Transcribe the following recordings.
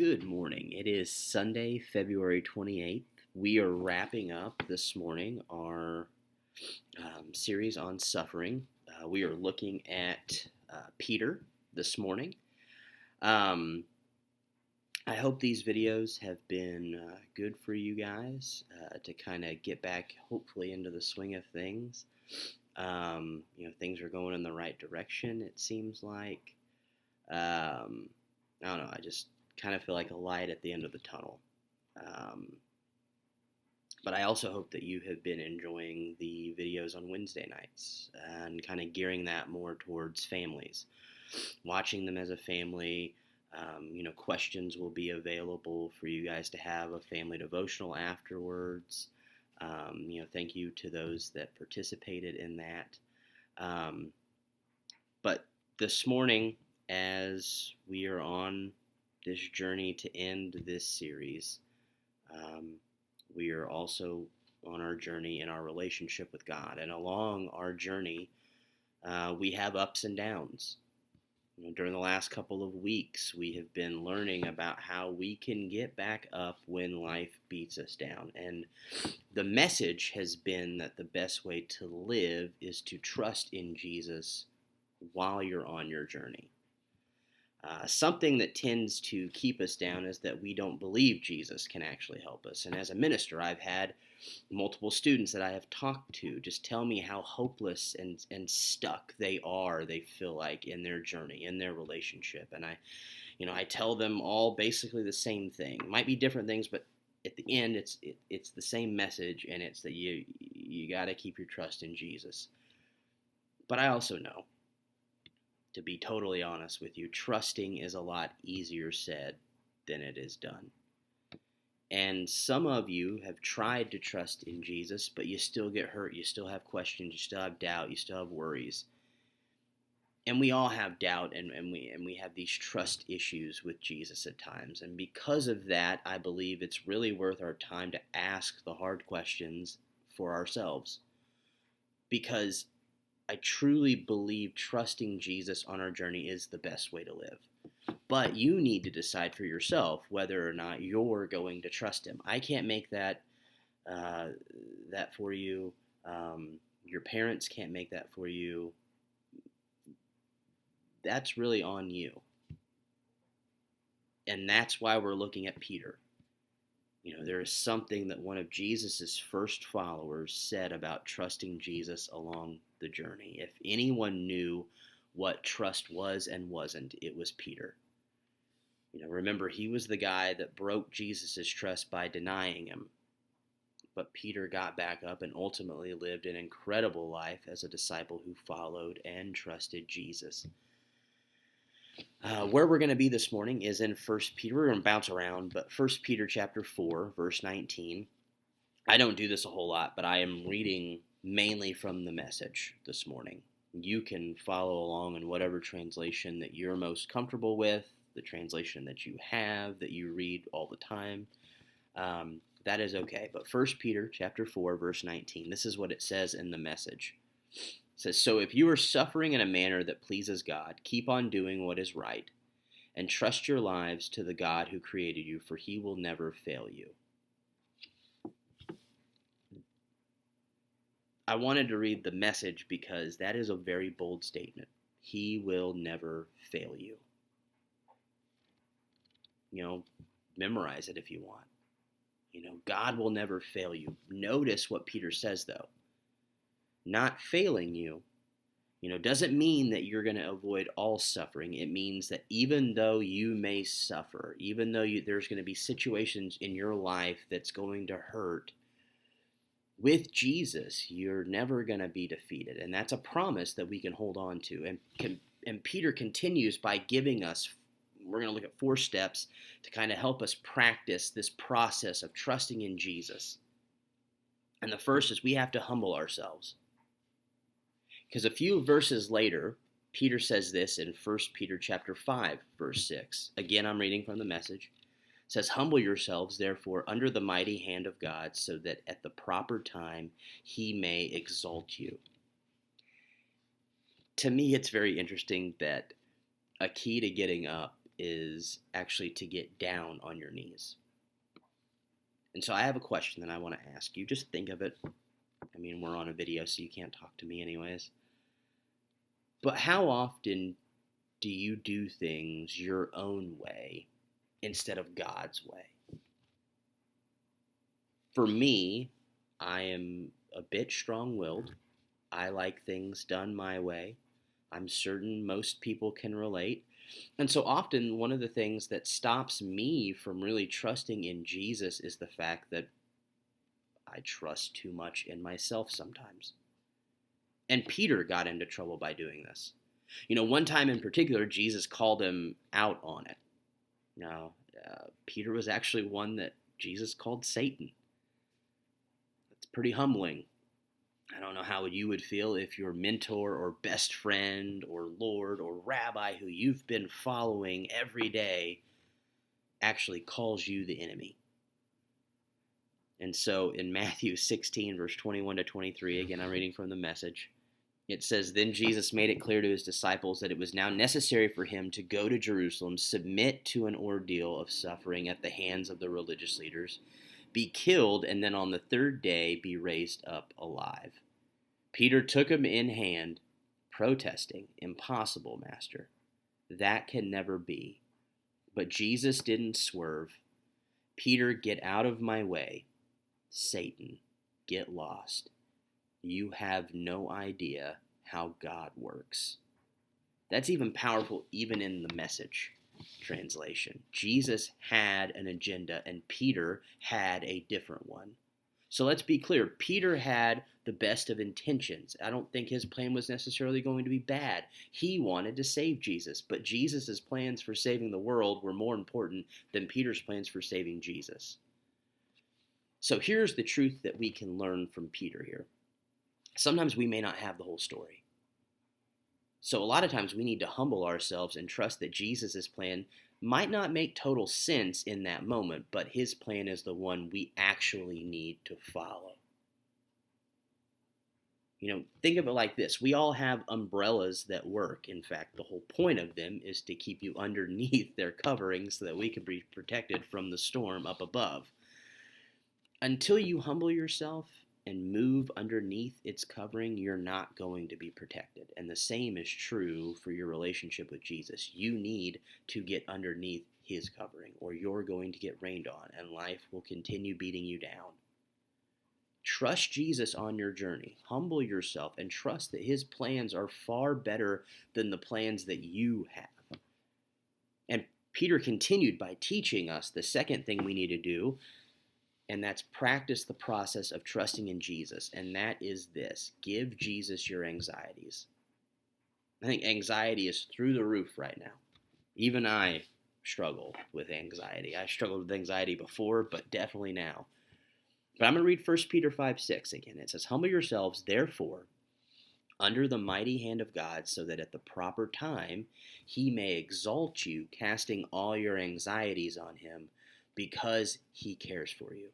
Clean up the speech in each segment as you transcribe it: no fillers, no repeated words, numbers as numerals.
Good morning. It is Sunday, February 28th. We are wrapping up this morning our series on suffering. We are looking at Peter this morning. I hope these videos have been good for you guys to kind of get back, hopefully, into the swing of things. Things are going in the right direction, it seems like. I don't know, I just kind of feel like a light at the end of the tunnel. But I also hope that you have been enjoying the videos on Wednesday nights and kind of gearing that more towards families. Watching them as a family, questions will be available for you guys to have a family devotional afterwards. Thank you to those that participated in that. But this morning, as we are on this journey to end this series, we are also on our journey in our relationship with God. And along our journey, we have ups and downs. During the last couple of weeks, we have been learning about how we can get back up when life beats us down. And the message has been that the best way to live is to trust in Jesus while you're on your journey. Something that tends to keep us down is that we don't believe Jesus can actually help us. And as a minister, I've had multiple students that I have talked to just tell me how hopeless and stuck they feel like in their journey, in their relationship. And I tell them all basically the same thing. It might be different things, but at the end, it's the same message, and it's that you got to keep your trust in Jesus. But I also know, to be totally honest with you, trusting is a lot easier said than it is done. And some of you have tried to trust in Jesus, but you still get hurt, you still have questions, you still have doubt, you still have worries. And we all have doubt, and we have these trust issues with Jesus at times. And because of that, I believe it's really worth our time to ask the hard questions for ourselves. Because I truly believe trusting Jesus on our journey is the best way to live. But you need to decide for yourself whether or not you're going to trust him. I can't make that for you. Your parents can't make that for you. That's really on you. And that's why we're looking at Peter. There is something that one of Jesus's first followers said about trusting Jesus along the journey. If anyone knew what trust was and wasn't, it was Peter. Remember, he was the guy that broke Jesus's trust by denying him. But Peter got back up and ultimately lived an incredible life as a disciple who followed and trusted Jesus. Where we're going to be this morning is in 1 Peter. We're going to bounce around, but 1 Peter chapter 4, verse 19. I don't do this a whole lot, but I am reading mainly from the Message this morning. You can follow along in whatever translation that you're most comfortable with, the translation that you have, that you read all the time. That is okay. But 1 Peter chapter 4, verse 19, this is what it says in the Message. It says, "So if you are suffering in a manner that pleases God, keep on doing what is right, and trust your lives to the God who created you, for he will never fail you." I wanted to read the Message because that is a very bold statement. He will never fail you. Memorize it if you want. God will never fail you. Notice what Peter says, though. Not failing you, doesn't mean that you're going to avoid all suffering. It means that even though you may suffer, even though there's going to be situations in your life that's going to hurt, with Jesus, you're never going to be defeated. And that's a promise that we can hold on to. And Peter continues by giving us, we're going to look at 4 steps to kind of help us practice this process of trusting in Jesus. And the first is we have to humble ourselves. Because a few verses later, Peter says this in 1 Peter chapter 5, verse 6. Again, I'm reading from the Message. It says, "Humble yourselves, therefore, under the mighty hand of God, so that at the proper time he may exalt you." To me, it's very interesting that a key to getting up is actually to get down on your knees. And so I have a question that I want to ask you. Just think of it. I mean, we're on a video, so you can't talk to me anyways. But how often do you do things your own way instead of God's way? For me, I am a bit strong-willed. I like things done my way. I'm certain most people can relate. And so often, one of the things that stops me from really trusting in Jesus is the fact that I trust too much in myself sometimes. And Peter got into trouble by doing this. One time in particular, Jesus called him out on it. Now, Peter was actually one that Jesus called Satan. That's pretty humbling. I don't know how you would feel if your mentor or best friend or Lord or rabbi who you've been following every day actually calls you the enemy. And so in Matthew 16, verse 21 to 23, again, I'm reading from the Message, it says, "Then Jesus made it clear to his disciples that it was now necessary for him to go to Jerusalem, submit to an ordeal of suffering at the hands of the religious leaders, be killed, and then on the third day be raised up alive. Peter took him in hand, protesting, 'Impossible, Master. That can never be.' But Jesus didn't swerve. 'Peter, get out of my way. Satan, get lost. You have no idea how God works.'" That's even powerful even in the Message translation. Jesus had an agenda and Peter had a different one. So let's be clear. Peter had the best of intentions. I don't think his plan was necessarily going to be bad. He wanted to save Jesus, but Jesus' plans for saving the world were more important than Peter's plans for saving Jesus. So here's the truth that we can learn from Peter here. Sometimes we may not have the whole story. So a lot of times we need to humble ourselves and trust that Jesus' plan might not make total sense in that moment, but his plan is the one we actually need to follow. Think of it like this. We all have umbrellas that work. In fact, the whole point of them is to keep you underneath their covering so that we can be protected from the storm up above. Until you humble yourself and move underneath its covering, you're not going to be protected. And the same is true for your relationship with Jesus. You need to get underneath his covering, or you're going to get rained on, and life will continue beating you down. Trust Jesus on your journey. Humble yourself and trust that his plans are far better than the plans that you have. And Peter continued by teaching us the second thing we need to do, and that's practice the process of trusting in Jesus. And that is this: give Jesus your anxieties. I think anxiety is through the roof right now. Even I struggle with anxiety. I struggled with anxiety before, but definitely now. But I'm going to read 1 Peter 5:6 again. It says, "Humble yourselves, therefore, under the mighty hand of God, so that at the proper time he may exalt you, casting all your anxieties on him, because he cares for you."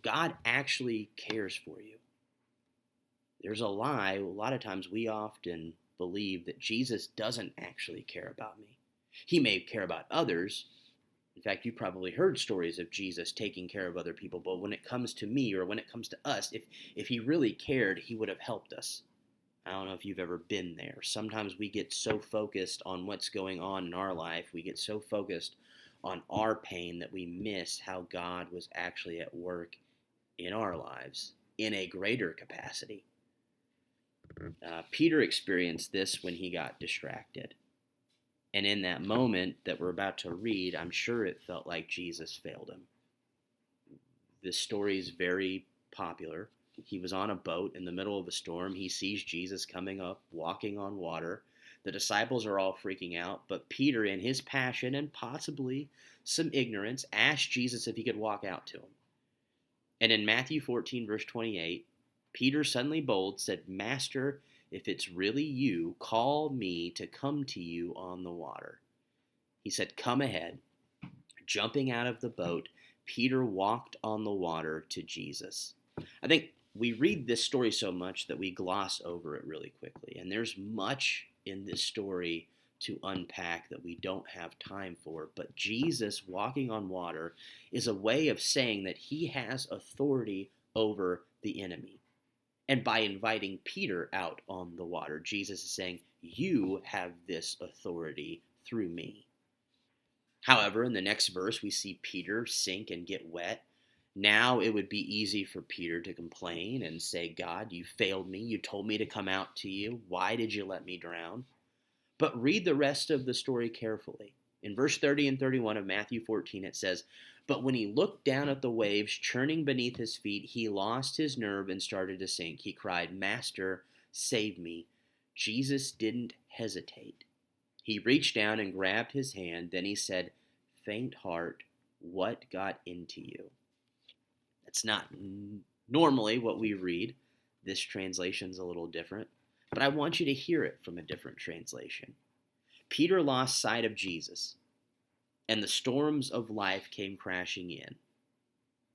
God actually cares for you. There's a lie. A lot of times we often believe that Jesus doesn't actually care about me. He may care about others. In fact, you've probably heard stories of Jesus taking care of other people, but when it comes to me or when it comes to us, if he really cared, he would have helped us. I don't know if you've ever been there. Sometimes we get so focused on what's going on in our life, we get so focused on our pain that we miss how God was actually at work in our lives in a greater capacity. Peter experienced this when he got distracted. And in that moment that we're about to read, I'm sure it felt like Jesus failed him. This story is very popular. He was on a boat in the middle of a storm. He sees Jesus coming up, walking on water. The disciples are all freaking out, but Peter, in his passion and possibly some ignorance, asked Jesus if he could walk out to him. And in Matthew 14, verse 28, Peter, suddenly bold, said, "Master, if it's really you, call me to come to you on the water." He said, "Come ahead." Jumping out of the boat, Peter walked on the water to Jesus. I think we read this story so much that we gloss over it really quickly. And there's much in this story to unpack that we don't have time for. But Jesus walking on water is a way of saying that he has authority over the enemy. And by inviting Peter out on the water, Jesus is saying, you have this authority through me. However, in the next verse, we see Peter sink and get wet. Now it would be easy for Peter to complain and say, God, you failed me. You told me to come out to you. Why did you let me drown? But read the rest of the story carefully. In verse 30 and 31 of Matthew 14, it says, but when he looked down at the waves churning beneath his feet, he lost his nerve and started to sink. He cried, Master, save me. Jesus didn't hesitate. He reached down and grabbed his hand. Then he said, faint heart, what got into you? That's not normally what we read. This translation's a little different, but I want you to hear it from a different translation. Peter lost sight of Jesus, and the storms of life came crashing in.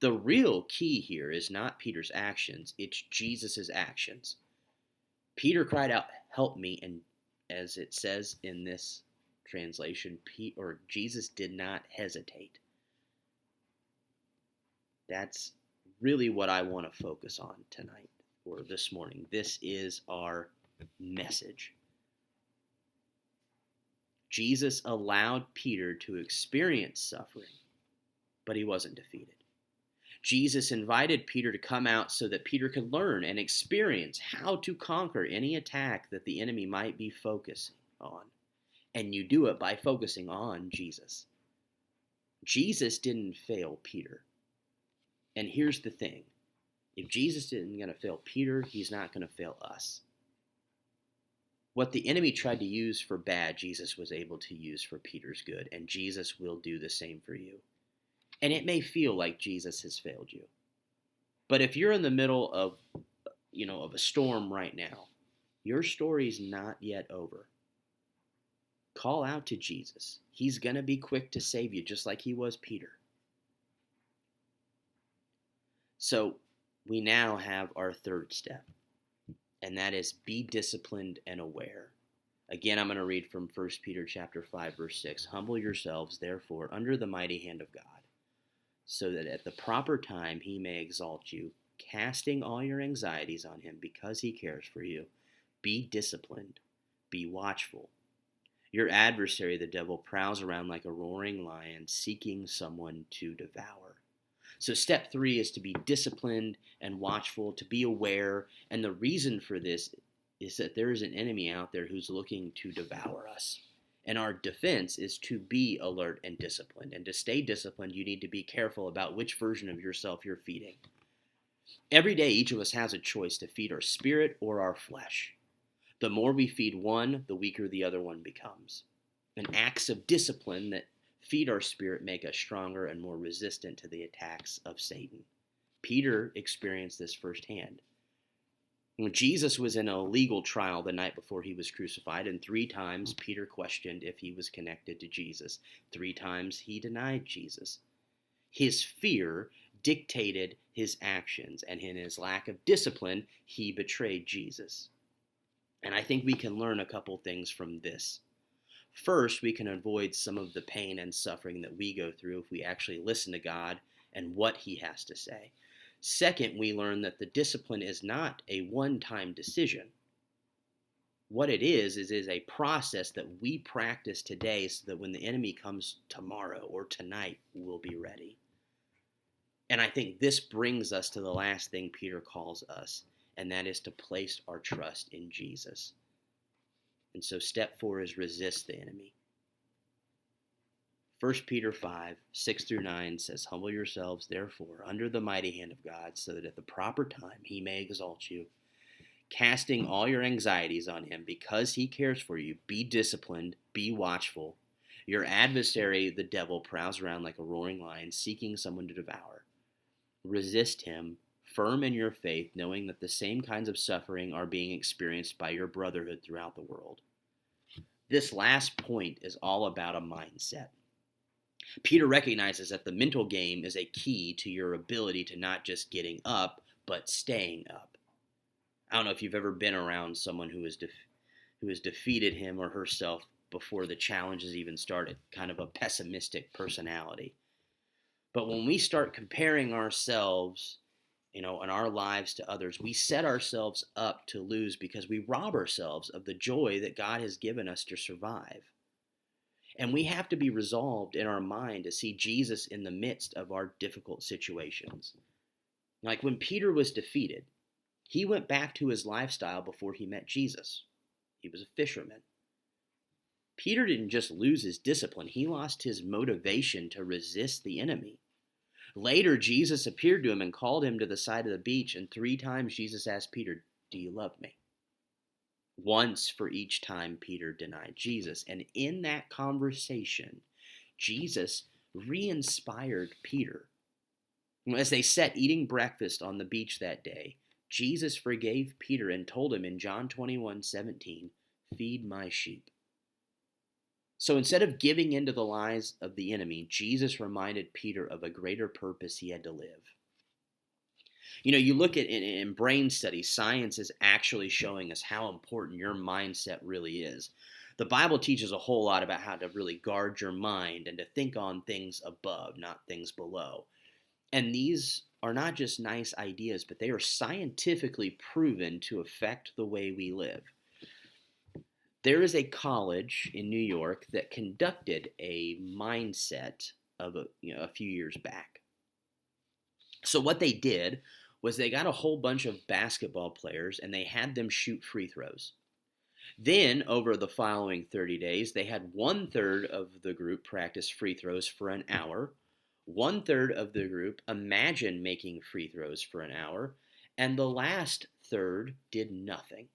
The real key here is not Peter's actions, it's Jesus' actions. Peter cried out, help me, and as it says in this translation, Jesus did not hesitate. That's really what I want to focus on tonight or this morning. This is our message. Jesus allowed Peter to experience suffering, but he wasn't defeated. Jesus invited Peter to come out so that Peter could learn and experience how to conquer any attack that the enemy might be focusing on. And you do it by focusing on Jesus. Jesus didn't fail Peter. And here's the thing. If Jesus isn't going to fail Peter, he's not going to fail us. What the enemy tried to use for bad, Jesus was able to use for Peter's good. And Jesus will do the same for you. And it may feel like Jesus has failed you. But if you're in the middle of a storm right now, your story's not yet over. Call out to Jesus. He's going to be quick to save you, just like he was Peter. So we now have our third step, and that is be disciplined and aware. Again, I'm going to read from 1 Peter chapter 5, verse 6. Humble yourselves, therefore, under the mighty hand of God, so that at the proper time he may exalt you, casting all your anxieties on him because he cares for you. Be disciplined. Be watchful. Your adversary, the devil, prowls around like a roaring lion, seeking someone to devour. So step 3 is to be disciplined and watchful, to be aware. And the reason for this is that there is an enemy out there who's looking to devour us. And our defense is to be alert and disciplined. And to stay disciplined, you need to be careful about which version of yourself you're feeding. Every day, each of us has a choice to feed our spirit or our flesh. The more we feed one, the weaker the other one becomes. And acts of discipline that feed our spirit make us stronger and more resistant to the attacks of Satan. Peter experienced this firsthand. When Jesus was in a legal trial the night before he was crucified, and 3 times Peter questioned if he was connected to Jesus. 3 times he denied Jesus. His fear dictated his actions, and in his lack of discipline, he betrayed Jesus. And I think we can learn a couple things from this. First, we can avoid some of the pain and suffering that we go through if we actually listen to God and what he has to say. Second, we learn that the discipline is not a one-time decision. What it is a process that we practice today so that when the enemy comes tomorrow or tonight, we'll be ready. And I think this brings us to the last thing Peter calls us, and that is to place our trust in Jesus. And so step 4 is resist the enemy. 1 Peter 5, 6 through 9 says, humble yourselves, therefore, under the mighty hand of God, so that at the proper time he may exalt you, casting all your anxieties on him because he cares for you. Be disciplined, be watchful. Your adversary, the devil, prowls around like a roaring lion, seeking someone to devour. Resist him, firm in your faith, knowing that the same kinds of suffering are being experienced by your brotherhood throughout the world. This last point is all about a mindset. Peter recognizes that the mental game is a key to your ability to not just getting up, but staying up. I don't know if you've ever been around someone who has defeated him or herself before the challenges even started, kind of a pessimistic personality. But when we start comparing ourselves, and our lives to others, we set ourselves up to lose because we rob ourselves of the joy that God has given us to survive. And we have to be resolved in our mind to see Jesus in the midst of our difficult situations. Like when Peter was defeated, he went back to his lifestyle before he met Jesus. He was a fisherman. Peter didn't just lose his discipline, he lost his motivation to resist the enemy. Later, Jesus appeared to him and called him to the side of the beach, and 3 times Jesus asked Peter, "Do you love me?" Once for each time Peter denied Jesus. And in that conversation, Jesus re-inspired Peter. As they sat eating breakfast on the beach that day, Jesus forgave Peter and told him in John 21:17, "Feed my sheep." So instead of giving in to the lies of the enemy, Jesus reminded Peter of a greater purpose he had to live. You look at in brain studies, science is actually showing us how important your mindset really is. The Bible teaches a whole lot about how to really guard your mind and to think on things above, not things below. And these are not just nice ideas, but they are scientifically proven to affect the way we live. There is a college in New York that conducted a mindset of a few years back. So what they did was they got a whole bunch of basketball players and they had them shoot free throws. Then, over the following 30 days, they had 1/3 of the group practice free throws for an hour, 1/3 of the group imagine making free throws for an hour, and the last third did nothing.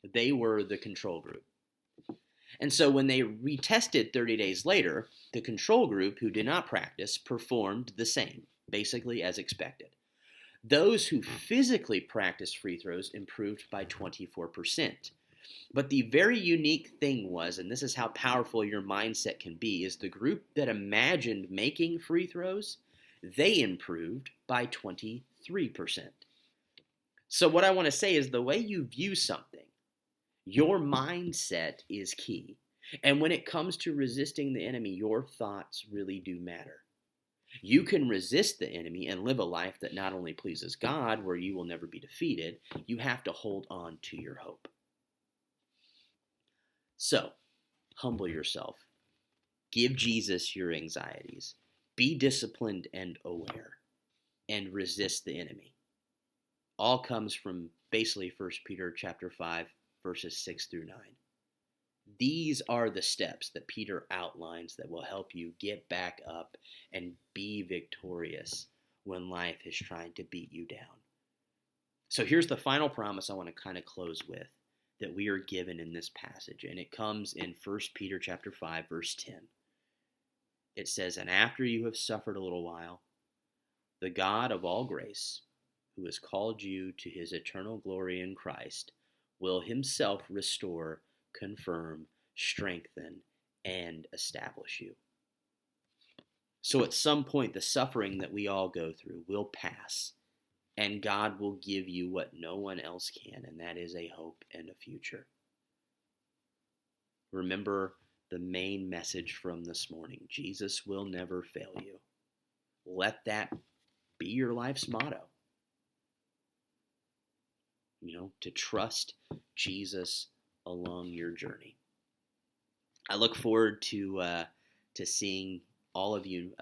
They were the control group. And so when they retested 30 days later, the control group who did not practice performed the same, basically as expected. Those who physically practiced free throws improved by 24%. But the very unique thing was, and this is how powerful your mindset can be, is the group that imagined making free throws, they improved by 23%. So what I want to say is the way you view something, your mindset is key. And when it comes to resisting the enemy, your thoughts really do matter. You can resist the enemy and live a life that not only pleases God, where you will never be defeated, you have to hold on to your hope. So, humble yourself. Give Jesus your anxieties. Be disciplined and aware. And resist the enemy. All comes from basically 1 Peter chapter 5, verses 6 through 9. These are the steps that Peter outlines that will help you get back up and be victorious when life is trying to beat you down. So here's the final promise I want to kind of close with that we are given in this passage, and it comes in 1 Peter chapter 5, verse 10. It says, "And after you have suffered a little while, the God of all grace, who has called you to his eternal glory in Christ, will himself restore, confirm, strengthen, and establish you." So at some point, the suffering that we all go through will pass, and God will give you what no one else can, and that is a hope and a future. Remember the main message from this morning: Jesus will never fail you. Let that be your life's motto. To trust Jesus along your journey. I look forward to seeing all of you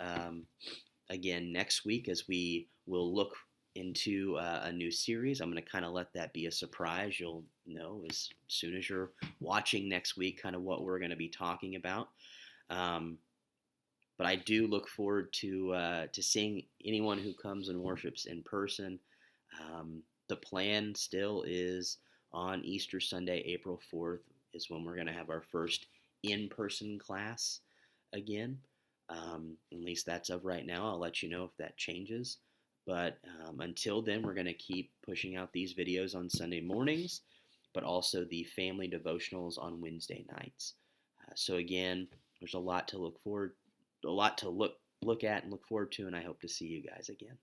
again next week as we will look into a new series. I'm going to kind of let that be a surprise. You'll know as soon as you're watching next week kind of what we're going to be talking about. But I do look forward to seeing anyone who comes and worships in person. The plan still is on Easter Sunday, April 4th, is when we're going to have our first in-person class again. At least that's of right now. I'll let you know if that changes. But until then, we're going to keep pushing out these videos on Sunday mornings, but also the family devotionals on Wednesday nights. So again, there's a lot to look at and look forward to, and I hope to see you guys again.